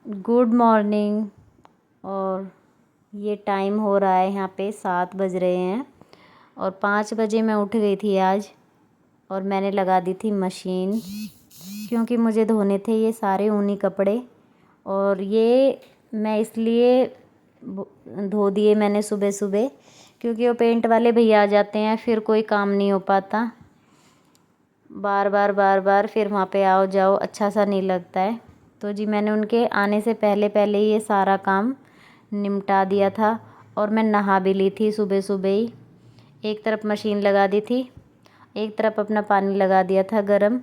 Good morning. और ये time हो रहा है यहाँ पे 7 बज रहे हैं और 5 बजे मैं उठ गई थी आज। और मैंने लगा दी थी मशीन, क्योंकि मुझे धोने थे ये सारे ऊनी कपड़े। और ये मैं इसलिए धो दिए मैंने सुबह सुबह, क्योंकि वो पेंट वाले भैया आ जाते हैं, फिर कोई काम नहीं हो पाता। बार बार फिर वहाँ पे आओ जाओ, अच्छा सा नहीं लगता है। तो जी मैंने उनके आने से पहले पहले ये सारा काम निपटा दिया था। और मैं नहा भी ली थी सुबह सुबह ही। एक तरफ मशीन लगा दी थी, एक तरफ अपना पानी लगा दिया था गरम।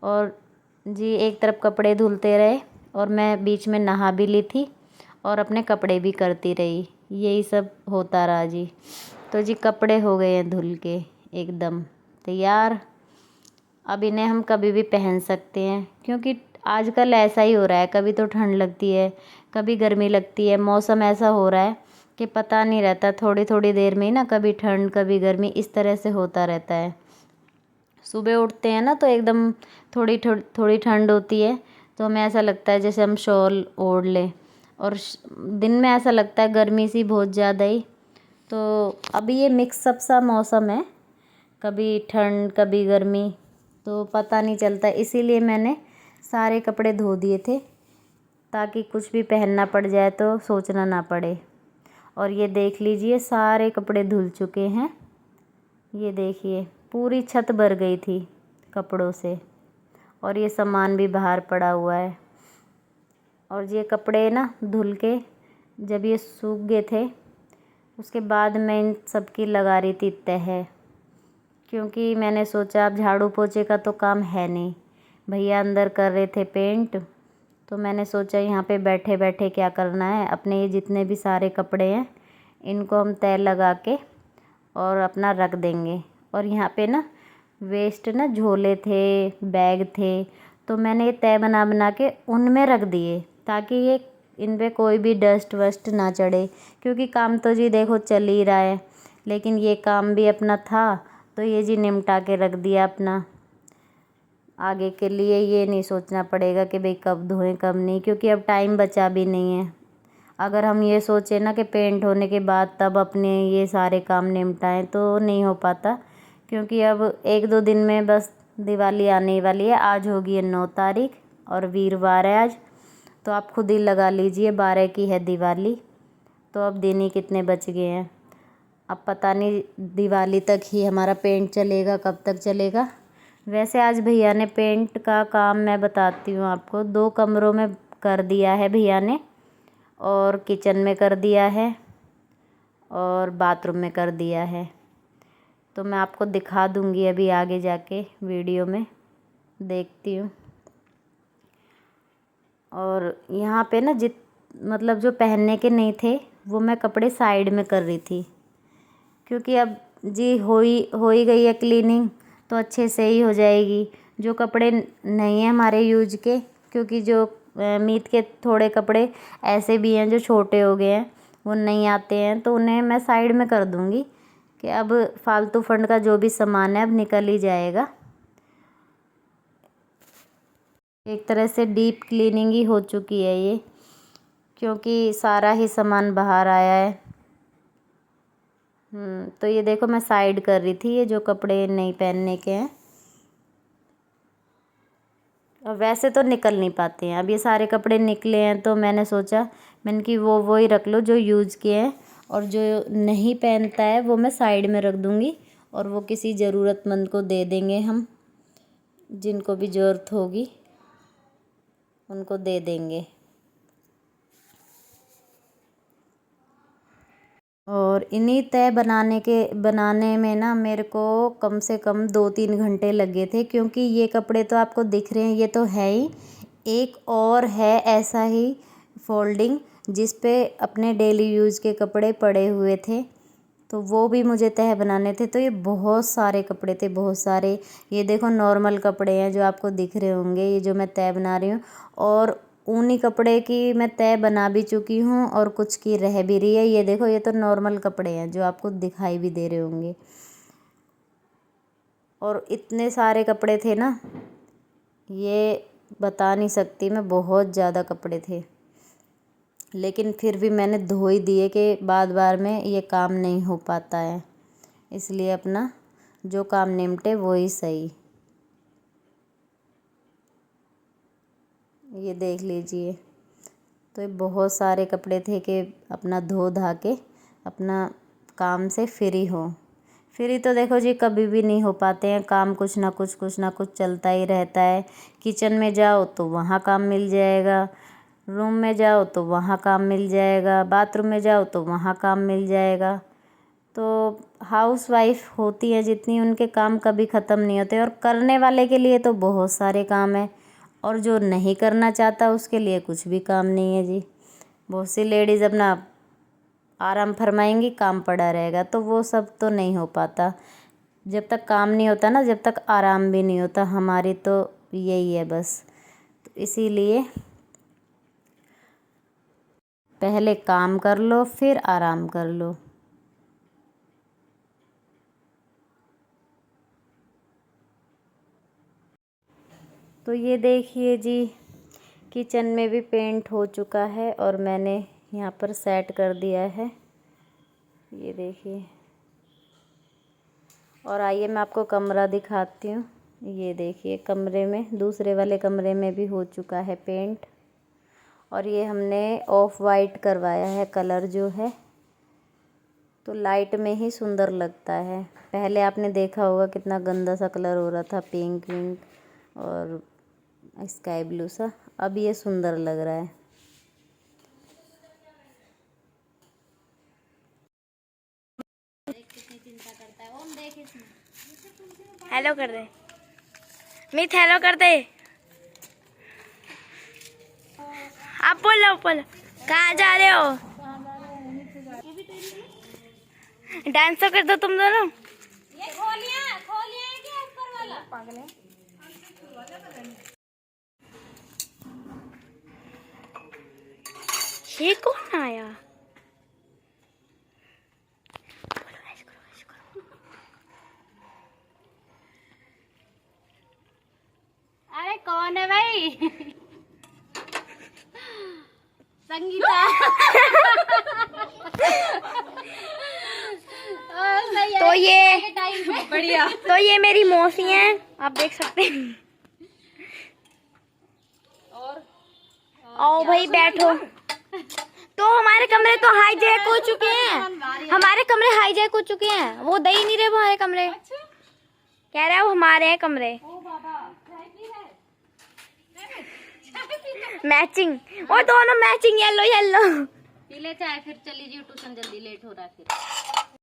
और जी एक तरफ कपड़े धुलते रहे और मैं बीच में नहा भी ली थी और अपने कपड़े भी करती रही। यही सब होता रहा जी। तो जी कपड़े हो गए हैं धुल के एकदम तैयार। अब इन्हें हम कभी भी पहन सकते हैं, क्योंकि आजकल ऐसा ही हो रहा है, कभी तो ठंड लगती है, कभी गर्मी लगती है। मौसम ऐसा हो रहा है कि पता नहीं रहता, थोड़ी थोड़ी देर में ही ना कभी ठंड कभी गर्मी, इस तरह से होता रहता है। सुबह उठते हैं ना तो एकदम थोड़ी थोड़ी ठंड होती है, तो हमें ऐसा लगता है जैसे हम शॉल ओढ़ लें। और दिन में ऐसा लगता है गर्मी सी बहुत ज़्यादा ही। तो अभी ये मिक्सअप सा मौसम है, कभी ठंड कभी गर्मी, तो पता नहीं चलता। इसीलिए मैंने सारे कपड़े धो दिए थे, ताकि कुछ भी पहनना पड़ जाए तो सोचना ना पड़े। और ये देख लीजिए सारे कपड़े धुल चुके हैं। ये देखिए पूरी छत भर गई थी कपड़ों से, और ये सामान भी बाहर पड़ा हुआ है। और ये कपड़े ना धुल के जब ये सूख गए थे, उसके बाद मैं इन सब की लगा रही थी तह, क्योंकि मैंने सोचा अब झाड़ू पोछे का तो काम है नहीं। भैया अंदर कर रहे थे पेंट, तो मैंने सोचा यहाँ पे बैठे बैठे क्या करना है, अपने ये जितने भी सारे कपड़े हैं इनको हम तह लगा के और अपना रख देंगे। और यहाँ पे ना वेस्ट ना झोले थे, बैग थे, तो मैंने ये तह बना बना के उनमें रख दिए, ताकि ये इन पे कोई भी डस्ट वस्ट ना चढ़े। क्योंकि काम तो जी देखो चल ही रहा है, लेकिन ये काम भी अपना था, तो ये जी निपटा के रख दिया अपना। आगे के लिए ये नहीं सोचना पड़ेगा कि भाई कब धोएं कब नहीं, क्योंकि अब टाइम बचा भी नहीं है। अगर हम ये सोचें ना कि पेंट होने के बाद तब अपने ये सारे काम निपटाएं, तो नहीं हो पाता। क्योंकि अब 1-2 दिन में बस दिवाली आने वाली है। आज होगी है 9 तारीख और वीरवार है आज, तो आप खुद ही लगा लीजिए 12 की है दिवाली। तो अब दिन ही कितने बच गए हैं। अब पता नहीं दिवाली तक ही हमारा पेंट चलेगा, कब तक चलेगा। वैसे आज भैया ने पेंट का काम मैं बताती हूँ आपको, 2 कमरों में कर दिया है भैया ने, और किचन में कर दिया है और बाथरूम में कर दिया है। तो मैं आपको दिखा दूँगी अभी आगे जाके वीडियो में, देखती हूँ। और यहाँ पे ना मतलब जो पहनने के नहीं थे वो मैं कपड़े साइड में कर रही थी, क्योंकि अब जी हो ही गई है क्लीनिंग, तो अच्छे से ही हो जाएगी। जो कपड़े नहीं हैं हमारे यूज के, क्योंकि जो मीत के थोड़े कपड़े ऐसे भी हैं जो छोटे हो गए हैं, वो नहीं आते हैं, तो उन्हें मैं साइड में कर दूँगी कि अब फालतू फंड का जो भी सामान है अब निकल ही जाएगा। एक तरह से डीप क्लीनिंग ही हो चुकी है ये, क्योंकि सारा ही सामान बाहर आया है। तो ये देखो मैं साइड कर रही थी ये जो कपड़े नहीं पहनने के हैं। और वैसे तो निकल नहीं पाते हैं, अब ये सारे कपड़े निकले हैं, तो मैंने सोचा मैंने कि वो ही रख लो जो यूज़ किए हैं, और जो नहीं पहनता है वो मैं साइड में रख दूँगी, और वो किसी ज़रूरतमंद को दे देंगे हम, जिनको भी ज़रूरत होगी उनको दे देंगे। और इन्हीं तय बनाने में ना मेरे को कम से कम 2-3 घंटे लगे थे, क्योंकि ये कपड़े तो आपको दिख रहे हैं ये तो है ही। एक और है ऐसा ही फोल्डिंग, जिस पे अपने डेली यूज़ के कपड़े पड़े हुए थे, तो वो भी मुझे तह बनाने थे। तो ये बहुत सारे कपड़े थे, बहुत सारे। ये देखो नॉर्मल कपड़े हैं जो आपको दिख रहे होंगे, ये जो मैं तह बना रही हूँ। और ऊनी कपड़े की मैं तह बना भी चुकी हूँ, और कुछ की रह भी रही है। ये देखो ये तो नॉर्मल कपड़े हैं जो आपको दिखाई भी दे रहे होंगे। और इतने सारे कपड़े थे ना, ये बता नहीं सकती मैं, बहुत ज़्यादा कपड़े थे। लेकिन फिर भी मैंने धो ही दिए कि बाद बार में ये काम नहीं हो पाता है, इसलिए अपना जो काम निपटे वो ही सही। ये देख लीजिए, तो ये बहुत सारे कपड़े थे कि अपना धो धा के अपना काम से फ्री हो। फ्री तो देखो जी कभी भी नहीं हो पाते हैं, काम कुछ ना कुछ चलता ही रहता है। किचन में जाओ तो वहाँ काम मिल जाएगा, रूम में जाओ तो वहाँ काम मिल जाएगा, बाथरूम में जाओ तो वहाँ काम मिल जाएगा। तो हाउस वाइफ होती है जितनी, उनके काम कभी ख़त्म नहीं होते। और करने वाले के लिए तो बहुत सारे काम है, और जो नहीं करना चाहता उसके लिए कुछ भी काम नहीं है जी। बहुत सी लेडीज़ अपना आराम फरमाएंगी, काम पड़ा रहेगा, तो वो सब तो नहीं हो पाता। जब तक काम नहीं होता ना, जब तक आराम भी नहीं होता। हमारी तो यही है बस। तो इसीलिए पहले काम कर लो फिर आराम कर लो। तो ये देखिए जी, किचन में भी पेंट हो चुका है और मैंने यहाँ पर सेट कर दिया है, ये देखिए। और आइए मैं आपको कमरा दिखाती हूँ। ये देखिए, कमरे में, दूसरे वाले कमरे में भी हो चुका है पेंट। और ये हमने ऑफ वाइट करवाया है कलर जो है, तो लाइट में ही सुंदर लगता है। पहले आपने देखा होगा कितना गंदा सा कलर हो रहा था, पिंक विंक और स्काई ब्लू सा। अब ये सुंदर लग रहा है। हेलो कर दे मित, हेलो कर दे। आप बोलो बोलो, कहाँ जा रहे हो? डांस तो कर दो तुम दोनों। ये खोलिया है क्या ऊपर वाला? पागल है। ये कौन आया? अरे कौन है भाई? संगीता। तो ये बढ़िया। तो ये मेरी मौसी हैं, आप देख सकते हैं। और आओ भाई बैठो। तो हमारे कमरे तो हाईजैक हो चुके हैं, हमारे कमरे हाईजैक हो चुके हैं। वो दे ही नहीं रहे हमारे कमरे। कह रहा है वो हमारे हैं कमरे। मैचिंग, और दोनों मैचिंग, येलो येलो। पी ले चाय, फिर चली जी ट्यूशन, जल्दी लेट हो रहा है फिर।